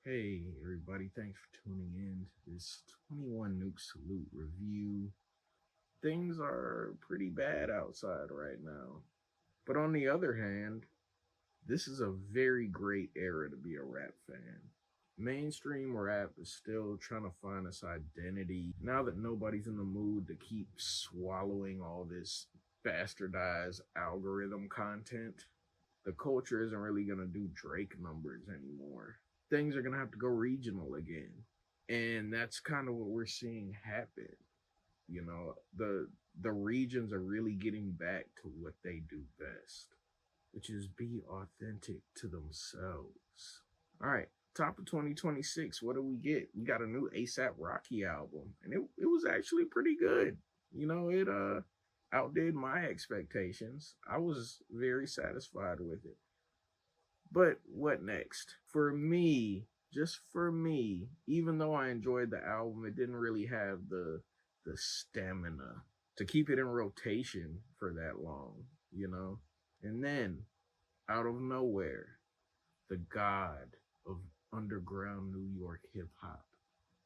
Hey everybody, thanks for tuning in to this 21 Nuke Salute review. Things are pretty bad outside right now. But on the other hand, this is a very great era to be a rap fan. Mainstream rap is still trying to find its identity now that nobody's in the mood to keep swallowing all this bastardized algorithm content. The culture isn't really going to do Drake numbers anymore. Things are going to have to go regional again. And that's kind of what we're seeing happen. You know, the regions are really getting back to what they do best, which is be authentic to themselves. All right, top of 2026, what do we get? We got a new ASAP Rocky album, and it was actually pretty good. It outdid my expectations. I was very satisfied with it. But what next? For me, just for me, even though I enjoyed the album, it didn't really have the stamina to keep it in rotation for that long. And then out of nowhere, the god of underground New York hip hop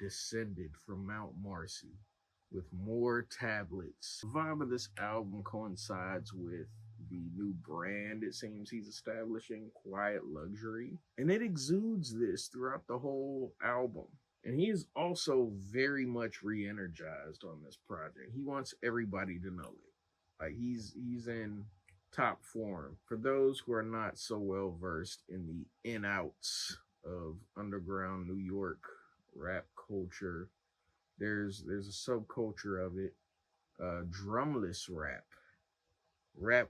descended from Mount Marcy with more tablets. The vibe of this album coincides with the new brand it seems he's establishing, Quiet Luxury, and it exudes this throughout the whole album. And he is also very much re-energized on this project. He wants everybody to know it. Like he's in top form. For those who are not so well versed in the in outs of underground New York rap culture, there's a subculture of it, drumless rap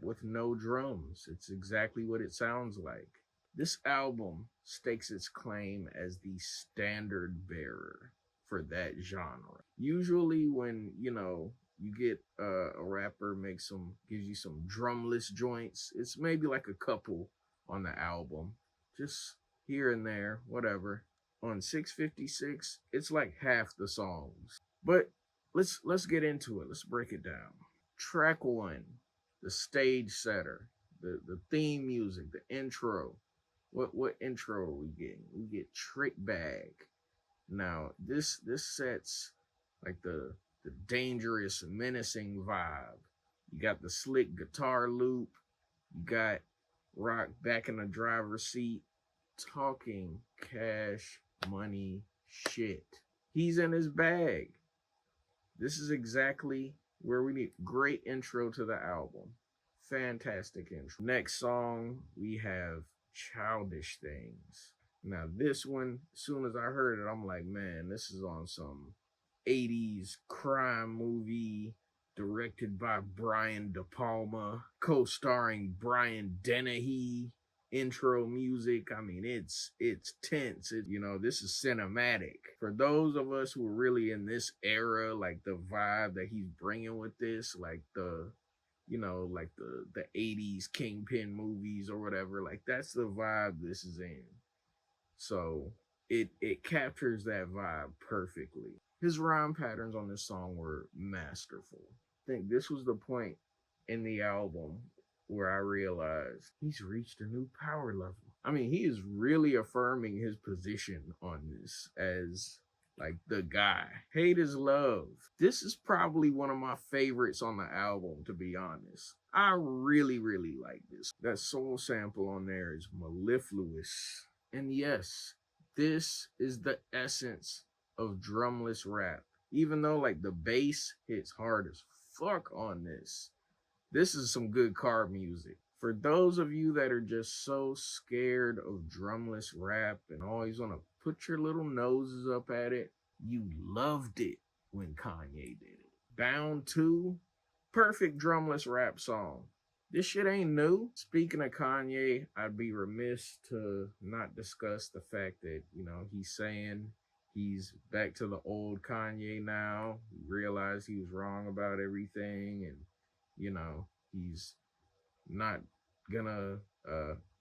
with no drums. It's exactly what it sounds like. This album stakes its claim as the standard bearer for that genre. Usually, when you get a rapper gives you some drumless joints, it's maybe like a couple on the album, just here and there, whatever. On 656, it's like half the songs. But let's get into it. Let's break it down. Track one, the stage setter, the theme music, the intro. What intro are we getting? We get Trick Bag. Now this sets like the dangerous, menacing vibe. You got the slick guitar loop. You got Rock back in the driver's seat, talking cash money shit. He's in his bag. This is exactly where we need. Great intro to the album. Fantastic intro. Next song, we have Childish Things. Now, this one, as soon as I heard it, I'm like, man, this is on some 80s crime movie directed by Brian De Palma, co-starring Brian Dennehy. Intro music, I mean, it's tense. This is cinematic. For those of us who are really in this era, like the vibe that he's bringing with this, like the 80s Kingpin movies or whatever, like that's the vibe this is in. So it captures that vibe perfectly. His rhyme patterns on this song were masterful. I think this was the point in the album where I realized he's reached a new power level. I mean, he is really affirming his position on this as like the guy. Hate is love. This is probably one of my favorites on the album, to be honest. I really, really like this. That soul sample on there is mellifluous. And yes, this is the essence of drumless rap. Even though like the bass hits hard as fuck on this is some good car music. For those of you that are just so scared of drumless rap and always want to put your little noses up at it, you loved it when Kanye did it. Bound 2, perfect drumless rap song. This shit ain't new. Speaking of Kanye, I'd be remiss to not discuss the fact that, he's saying he's back to the old Kanye now. He realized he was wrong about everything, and he's not gonna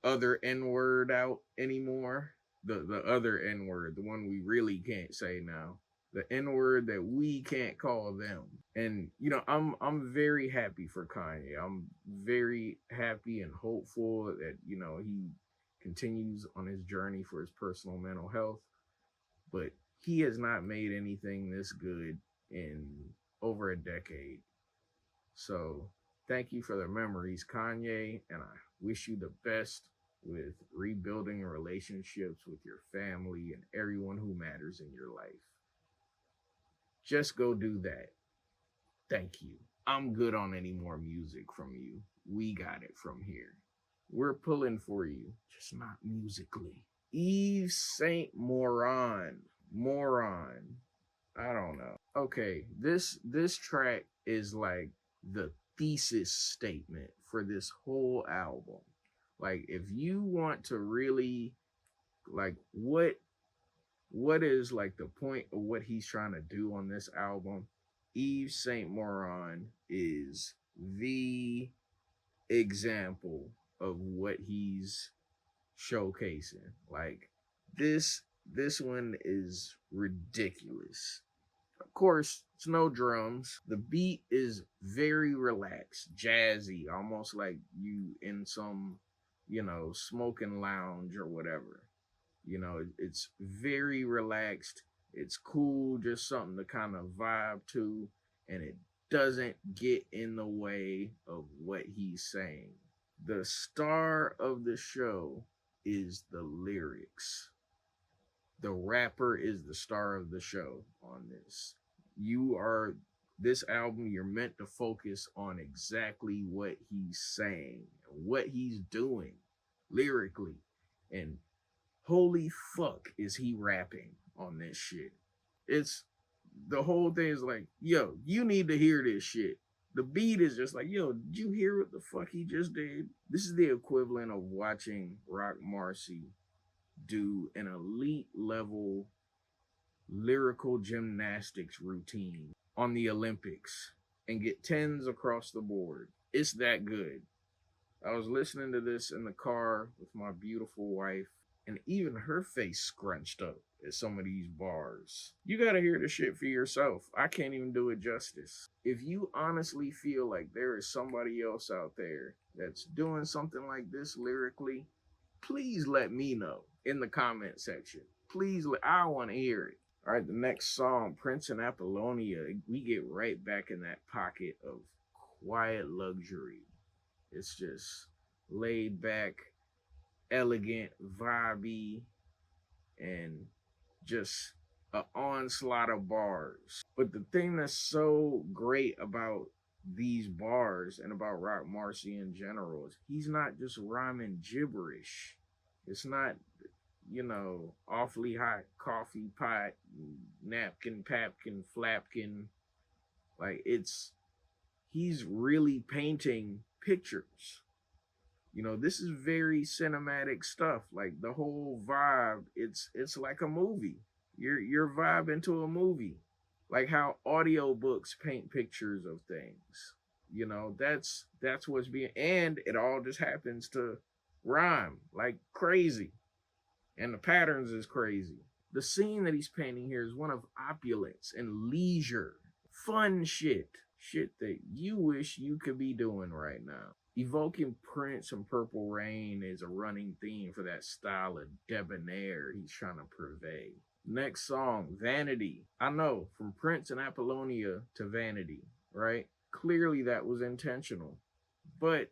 other N-word out anymore. The other N-word, the one we really can't say now. The N-word that we can't call them. And I'm very happy for Kanye. I'm very happy and hopeful that he continues on his journey for his personal mental health. but he has not made anything this good in over a decade. So thank you for the memories, Kanye, and I wish you the best with rebuilding relationships with your family and everyone who matters in your life. Just go do that. Thank you. I'm good on any more music from you. We got it from here. We're pulling for you, just not musically. Yves Saint Moron. Moron. I don't know. Okay, this track is like the thesis statement for this whole album. Like if you want to really like what is like the point of what he's trying to do on this album, Yves Saint Moron is the example of what he's showcasing. Like this one is ridiculous. Of course, it's no drums. The beat is very relaxed, jazzy, almost like you in some, smoking lounge or whatever. It's very relaxed. It's cool, just something to kind of vibe to, and it doesn't get in the way of what he's saying. The star of the show is the lyrics. The rapper is the star of the show on this. This album, you're meant to focus on exactly what he's saying, what he's doing lyrically. And holy fuck is he rapping on this shit. It's the whole thing is like, yo, you need to hear this shit. The beat is just like, yo, did you hear what the fuck he just did? This is the equivalent of watching Roc Marci do an elite level lyrical gymnastics routine on the Olympics and get tens across the board. It's that good. I was listening to this in the car with my beautiful wife, and even her face scrunched up at some of these bars. You gotta hear the shit for yourself. I can't even do it justice. If you honestly feel like there is somebody else out there that's doing something like this lyrically, please let me know in the comment section. I want to hear it. All right, the next song, Prince and Apollonia, we get right back in that pocket of quiet luxury. It's just laid back, elegant, vibey, and just an onslaught of bars. But the thing that's so great about these bars and about Roc Marci in general is he's not just rhyming gibberish. It's not, awfully hot coffee pot, napkin, papkin, flapkin. Like he's really painting pictures. This is very cinematic stuff. Like the whole vibe, it's like a movie. You're vibing to a movie. Like how audiobooks paint pictures of things. That's what's being, and it all just happens to rhyme like crazy. And the patterns is crazy. The scene that he's painting here is one of opulence and leisure. Fun shit. Shit that you wish you could be doing right now. Evoking Prince and Purple Rain is a running theme for that style of debonair he's trying to purvey. Next song, Vanity. I know, from Prince and Apollonia to Vanity, right? Clearly that was intentional. But,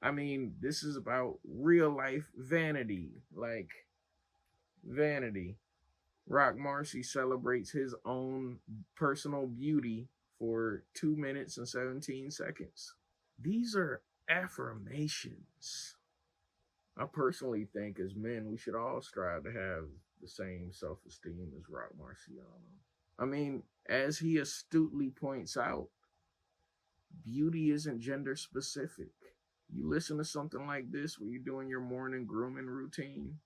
this is about real life vanity. Like, vanity. Roc Marci celebrates his own personal beauty for 2 minutes and 17 seconds. These are affirmations. I personally think as men, we should all strive to have the same self-esteem as Roc Marciano. As he astutely points out, beauty isn't gender specific. You listen to something like this when you're doing your morning grooming routine,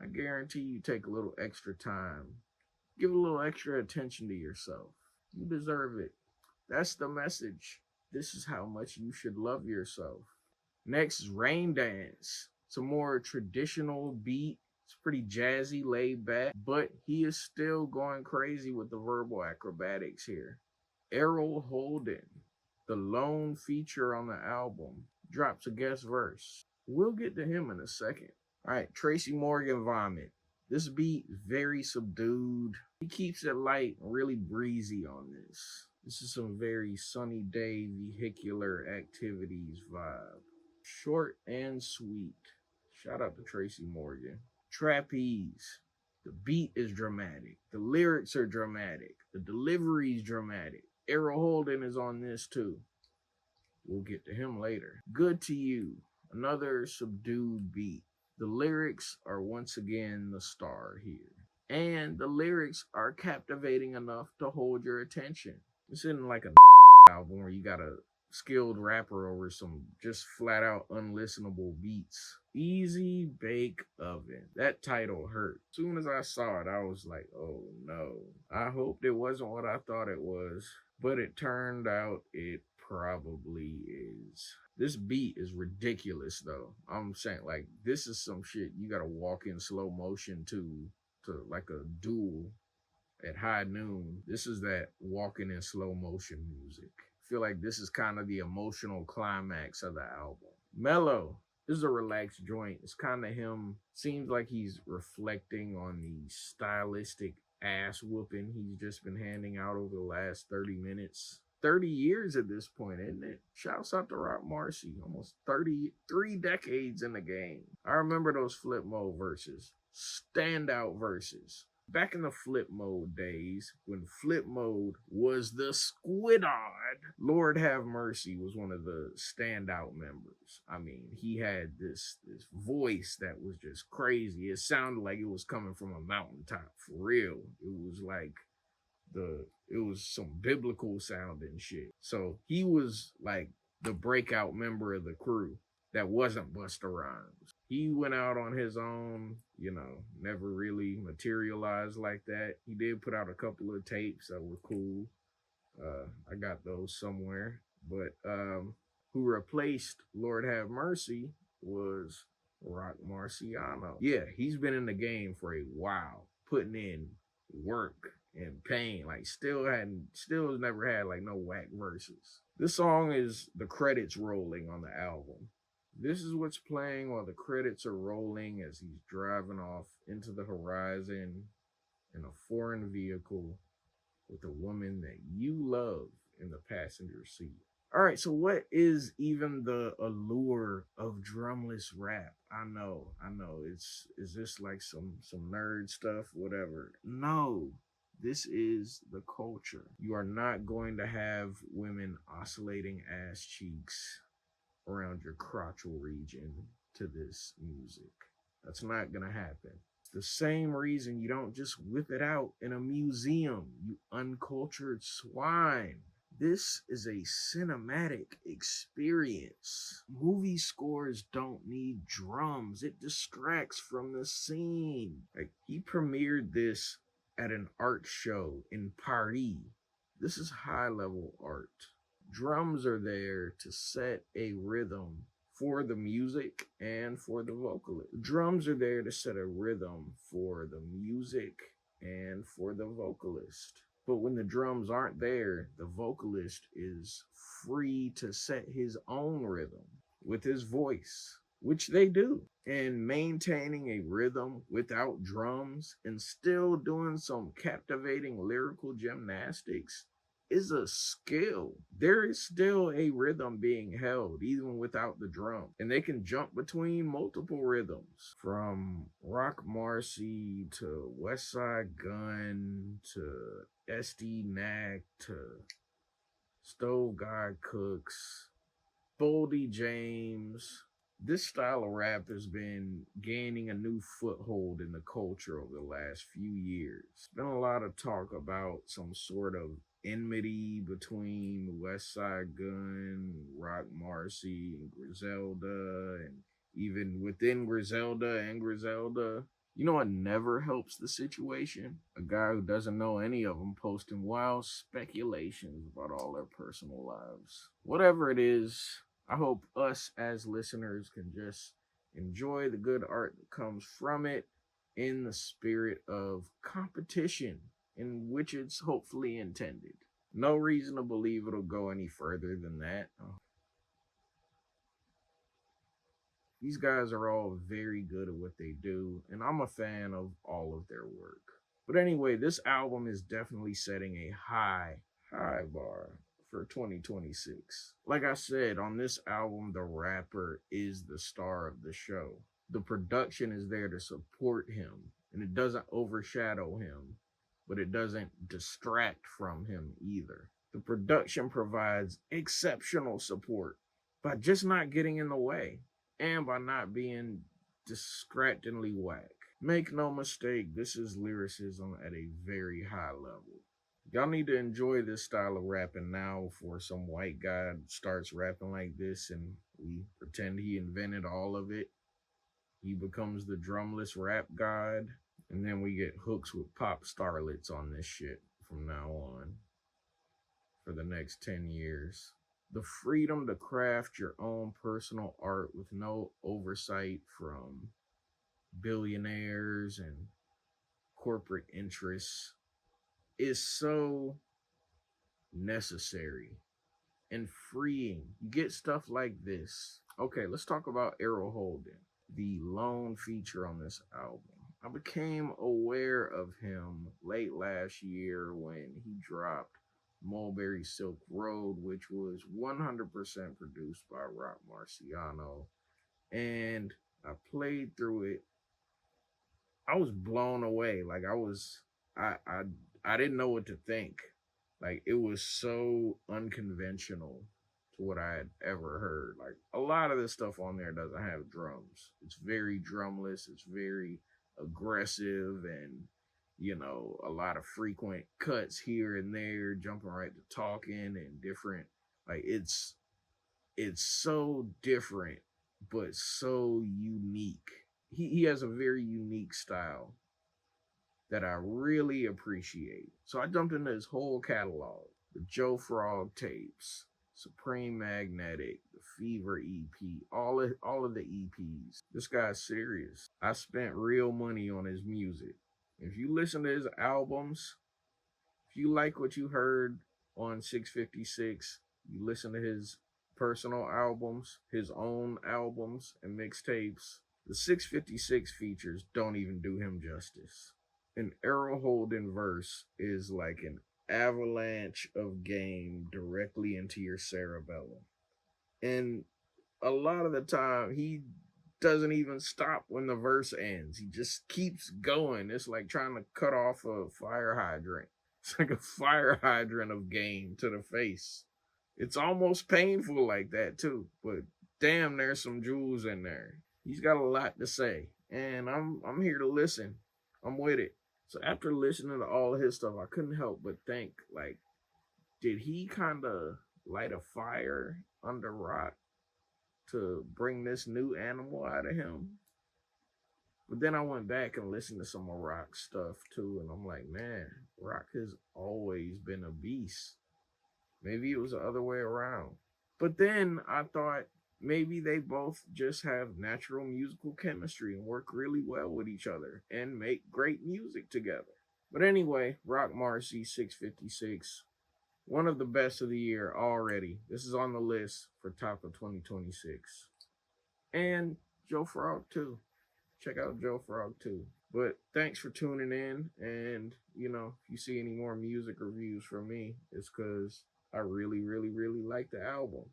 I guarantee you take a little extra time. Give a little extra attention to yourself. You deserve it. That's the message. This is how much you should love yourself. Next is Rain Dance. It's a more traditional beat. It's pretty jazzy, laid back, but he is still going crazy with the verbal acrobatics here. Errol Holden, the lone feature on the album, drops a guest verse. We'll get to him in a second. All right, Tracy Morgan Vomit. This beat is very subdued. He keeps it light, really breezy on this. This is some very sunny day vehicular activities vibe. Short and sweet. Shout out to Tracy Morgan. Trapeze. The beat is dramatic. The lyrics are dramatic. The delivery is dramatic. Errol Holden is on this too. We'll get to him later. Good to You. Another subdued beat. The lyrics are once again the star here. And the lyrics are captivating enough to hold your attention. This isn't like a album where you got a skilled rapper over some just flat out unlistenable beats. Easy Bake Oven. That title hurt. As soon as I saw it, I was like, oh no. I hoped it wasn't what I thought it was, but it turned out it probably is. This beat is ridiculous though. I'm saying, like, this is some shit you gotta walk in slow motion to like a duel at high noon. This is that walking in slow motion music. I feel like this is kind of the emotional climax of the album. Mellow. This is a relaxed joint. It's kind of him. Seems like he's reflecting on the stylistic ass whooping he's just been handing out over the last 30 minutes. 30 years at this point, isn't it? Shouts out to Roc Marci. Almost 3 decades in the game. I remember those flip mode verses. Standout verses. Back in the flip mode days, when flip mode was the squidard, Lord Have Mercy was one of the standout members. I mean, he had this voice that was just crazy. It sounded like it was coming from a mountaintop, for real. It was like it was some biblical sounding shit. So he was like the breakout member of the crew that wasn't Busta Rhymes. He went out on his own, never really materialized like that. He did put out a couple of tapes that were cool. I got those somewhere. But who replaced Lord Have Mercy was Roc Marciano. Yeah, he's been in the game for a while, putting in work and pain. Like, still has never had like no whack verses. This song is the credits rolling on the album. This is what's playing while the credits are rolling as he's driving off into the horizon in a foreign vehicle with a woman that you love in the passenger seat. All right, so what is even the allure of drumless rap? I know. Is this like some nerd stuff, whatever? No. This is the culture. You are not going to have women oscillating ass cheeks around your crotchal region to this music. That's not gonna happen. It's the same reason you don't just whip it out in a museum, you uncultured swine. This is a cinematic experience. Movie scores don't need drums. It distracts from the scene. Like, he premiered this at an art show in Paris. This is high-level art. Drums are there to set a rhythm for the music and for the vocalist. Drums are there to set a rhythm for the music and for the vocalist. But when the drums aren't there, the vocalist is free to set his own rhythm with his voice, which they do. And maintaining a rhythm without drums and still doing some captivating lyrical gymnastics is a skill. There is still a rhythm being held even without the drum, and they can jump between multiple rhythms, from Roc Marci to West Side Gun to SD Knack to Stove God Cooks, Boldy James. This style of rap has been gaining a new foothold in the culture over the last few years. There's been a lot of talk about some sort of enmity between West Side Gun, Roc Marci, and Griselda, and even within Griselda and Griselda. You know what never helps the situation? A guy who doesn't know any of them posting wild speculations about all their personal lives. Whatever it is, I hope us as listeners can just enjoy the good art that comes from it in the spirit of competition in which it's hopefully intended. No reason to believe it'll go any further than that. These guys are all very good at what they do, and I'm a fan of all of their work. But anyway, this album is definitely setting a high bar for 2026. Like I said, on this album, the rapper is the star of the show. The production is there to support him, and it doesn't overshadow him, but it doesn't distract from him either. The production provides exceptional support by just not getting in the way and by not being distractingly whack. Make no mistake, this is lyricism at a very high level. Y'all need to enjoy this style of rapping now before some white guy starts rapping like this and we pretend he invented all of it. He becomes the drumless rap god, and then we get hooks with pop starlets on this shit from now on for the next 10 years. The freedom to craft your own personal art with no oversight from billionaires and corporate interests is so necessary and freeing. You get stuff like this. Okay, let's talk about Errol Holden, the lone feature on this album. I became aware of him late last year when he dropped Mulberry Silk Road, which was 100% produced by Roc Marciano. And I played through it. I was blown away. Like I didn't know what to think. Like it was so unconventional to what I had ever heard. Like a lot of the stuff on there doesn't have drums. It's very drumless. It's very aggressive and a lot of frequent cuts here and there, jumping right to talking and different. Like it's so different, but so unique. He has a very unique style that I really appreciate. So I jumped into his whole catalog: the Joe Frog tapes, Supreme Magnetic, the Fever EP, all of the EPs. This guy's serious. I spent real money on his music. If you listen to his albums, if you like what you heard on 656, you listen to his personal albums, his own albums and mixtapes, the 656 features don't even do him justice. An Errol Holden verse is like an avalanche of game directly into your cerebellum. And a lot of the time, he doesn't even stop when the verse ends. He just keeps going. It's like trying to cut off a fire hydrant. It's like a fire hydrant of game to the face. It's almost painful like that too, but damn, there's some jewels in there. He's got a lot to say, and I'm here to listen. I'm with it. So after listening to all of his stuff, I couldn't help but think, like, did he kind of light a fire under Roc to bring this new animal out of him? But then I went back and listened to some of Roc's stuff too, and I'm like, man, Roc has always been a beast. Maybe it was the other way around. But then I thought maybe they both just have natural musical chemistry and work really well with each other and make great music together. But anyway, Roc Marci 656, one of the best of the year already. This is on the list for top of 2026. And Joe Frog too. Check out Joe Frog too. But thanks for tuning in. And, if you see any more music reviews from me, it's because I really, really, really like the album.